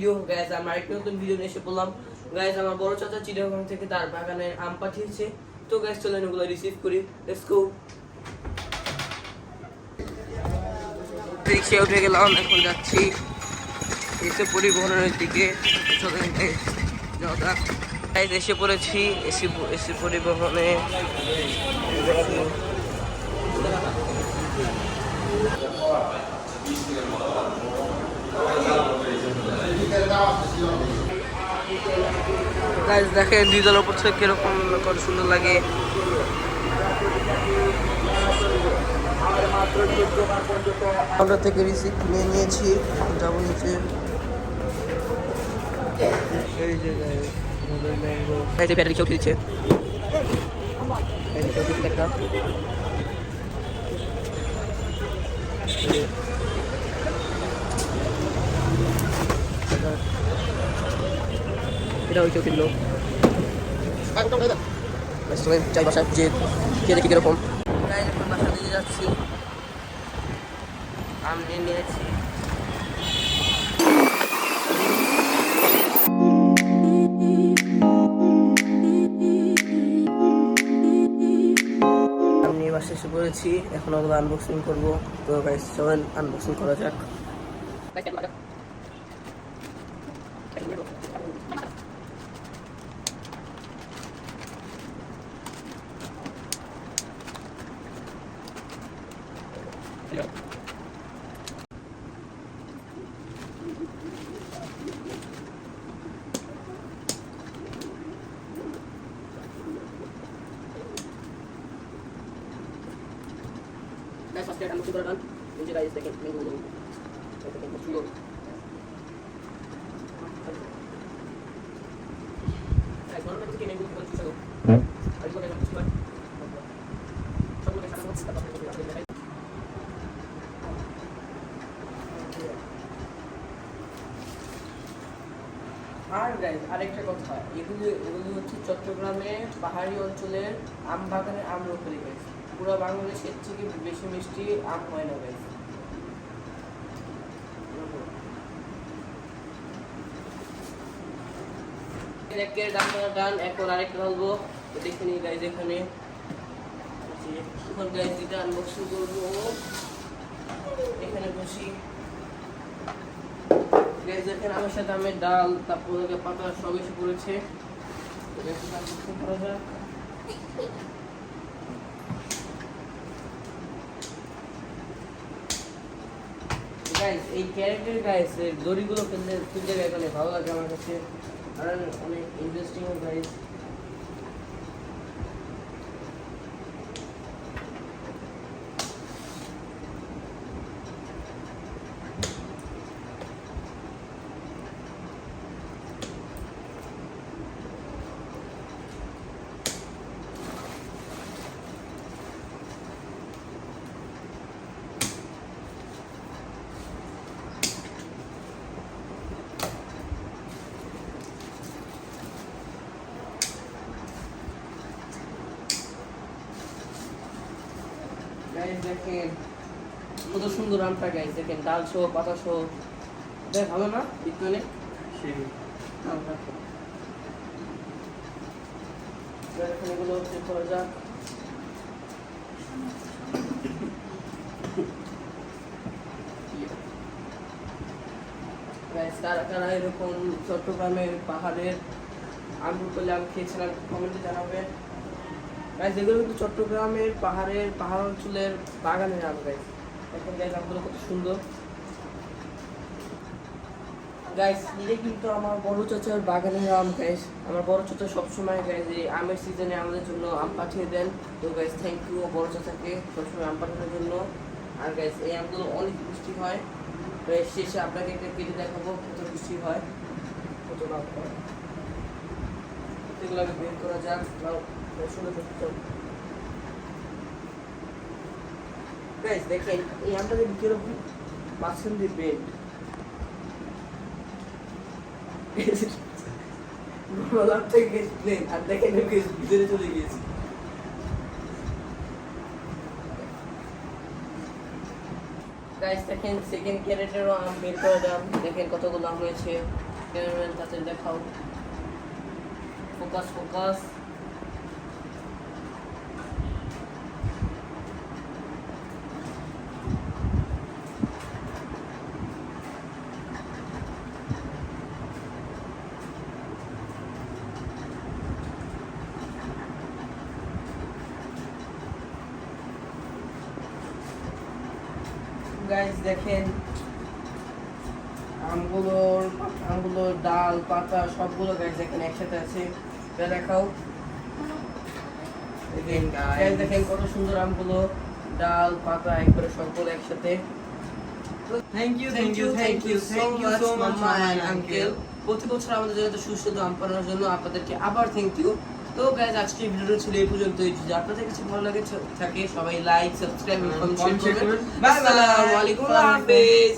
Video guys, আমরা আরেকটা নতুন ভিডিও নিয়ে এসে পড়লাম গাইস। আমার বড় চাচা চিড়িয়াখানা থেকে তার বাগানে আম পাঠিয়েছে, তো গাইস চলেন ওগুলো রিসিভ করি। Let's go. রিক্সায় উঠে গেলাম, এখন যাচ্ছি এসে পরিবহনের দিকে। চলেন গাইস যাওয়া যাক। গাইস এসে পড়েছি এসে পরিবহনে। গাইস দেখেন দ্বিতলার উপর থেকে কিরকম কত সুন্দর লাগে। আমরা থেকে রিসিপ্ট নিয়ে নিয়েছি, যাবো নিচে। এই যে গাইস ব্যাটারি চোখ দিচ্ছে একটা। এটা ওই কেউ কিনলো। চাই বাসায় যে খেয়ে দেখি কিরকম। এখন বাসা দিয়ে যাচ্ছি, আম নিয়ে নিয়েছি। আমি বাসা এসে পড়েছি, এখন ওগুলো আনবক্সিং করবো। তো গাইস চলেন আনবক্সিং করা যাক। Guys, first I'm super done. Ini guys, second minggu ini. Second minggu. Guys, mana nanti minggu kita bisa. Hari ini kita bisa. Satu lagi satu kita dapat. R guys আরেকটা কথা, এগুলো হচ্ছে চট্টগ্রামে পাহাড়ি অঞ্চলের আম বাগানের আম রোপণী গাইস। পুরো বাংলাদেশের থেকে বেশি মিষ্টি আম হয় না গাইস। একের ডান এখন আরেকটা ঢালবো, দেখে নিই গাইস। এখানে এখন গাইস যেটা আনবক্সিং করবো, এখানে বসি গাইস। দেখেন আমার সাথে আমের ডাল, তারপর পাতা সব এসে পড়েছে। করা যাক। গাইস এই ক্যারেক্টার গাইস এর দড়িগুলো খুঁজে গেলে ভালো লাগে আমার কাছে, আর অনেক ইন্টারেস্টিং গাইস। গাইস দেখেন কত সুন্দর আমটা গাইস। দেখেন ডাল সহ পাতা সহ, দেখ ভালো না বিজ্ঞানে সেই আমটা। দেখেন এগুলো চেক করা যাক। গাইস কারা এরকম চট্টগ্রামের পাহাড়ের আম রোপণে আম খেয়েছিলাম কমেন্টে জানাবেন গাইস। এগুলো কিন্তু চট্টগ্রামের পাহাড় অঞ্চলের বাগানের আম গাইস। এখন গাইস আমগুলো কত সুন্দর গাইস। এটা কিন্তু আমার বড় চাচার বাগানের আম গাইস। আমার বড় চাচা সবসময় গাইস এই আমের সিজনে আমাদের জন্য আম পাঠিয়ে দেন। তো গাইস থ্যাংক ইউ বড় চাচাকে সবসময় আম পাঠানোর জন্য। আর গাইস এই আমগুলো অনেক মিষ্টি হয়। গাইস শেষে আপনাকে একটা কেটে দেখাবো কত মিষ্টি হয়, কত লাভ হয়। এগুলোকে বের করা যাক। গাইস দেখেন এই আমটা দেখি কিরকম মাঝখান দিয়ে বেড। আর দেখেন ভিতরে চলে গিয়েছে। গাইস দেখেন সেকেন্ড ক্যারেটেরও আম বের করে দাম, দেখেন কতগুলো আম রয়েছে। ক্যামেরাম্যান তাতে দেখাও, ফোকাস ফোকাস। গাইস দেখেন আমগুলোর ডাল পাতা সবগুলো গাইস দেখেন একসাথে আছে। এটা দেখাও গাইস, দেখেন কত সুন্দর আমগুলো, ডাল পাতা একবারে সবগুলো একসাথে। Thank you so much mama and uncle. প্রতি বছর আমাদের জন্য সুস্বাদু আম পাঠানোর জন্য আপনাদেরকে আবার থ্যাংক ইউ। তো গাইস আজকের ভিডিওটা ছিল এই পর্যন্তই। যদি আপনাদের কাছে ভালো লাগে থাকে সবাই লাইক সাবস্ক্রাইব এবং কমেন্ট করবেন। আসসালামু আলাইকুম, আল্লাহ হাফেজ।